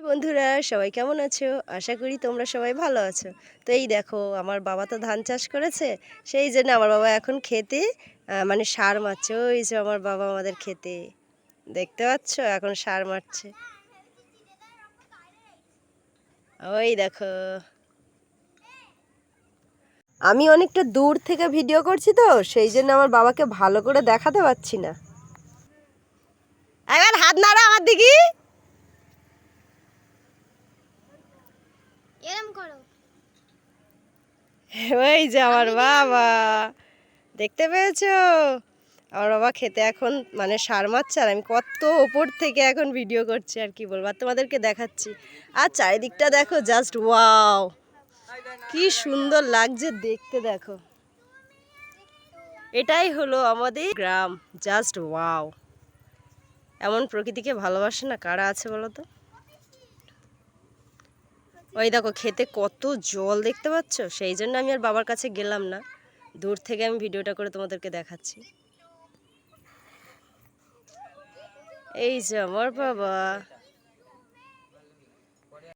বন্ধুরা, সবাই কেমন আছো? আশা করি তোমরা সবাই ভালো আছো। তো এই দেখো, আমার বাবা তো ধান চাষ করেছে, সেই জন্য আমার বাবা এখন খেতে মানে সার মারছে। ওই যে আমার বাবা আমাদের খেতে, দেখতে পাচ্ছ এখন সার মারছে। ওই দেখো, আমি অনেকটা দূর থেকে ভিডিও করছি তো সেই জন্য আমার বাবাকে ভালো করে দেখাতে পারছি না। এবার হাত নাড়া আমার দিকে। ওই যে আমার বাবা, দেখতে পেয়েছো? আমার বাবা খেতে এখন মানে সার মারছে, আর আমি কত ওপর থেকে এখন ভিডিও করছি, আর কি বলবো, আর তোমাদেরকে দেখাচ্ছি। আর চারিদিকটা দেখো, জাস্ট ওয়াও, কি সুন্দর লাগছে দেখতে। দেখো, এটাই হলো আমাদের গ্রাম, জাস্ট ওয়াও। এমন প্রকৃতিকে ভালোবাসে না কারা আছে বলো তো? ওই দেখো, খেতে কত জল দেখতে পাচ্ছ, সেই জন্য আমি আর বাবার কাছে গেলাম না, দূর থেকে আমি ভিডিওটা করে তোমাদেরকে দেখাচ্ছি। এই যে আমার বাবা।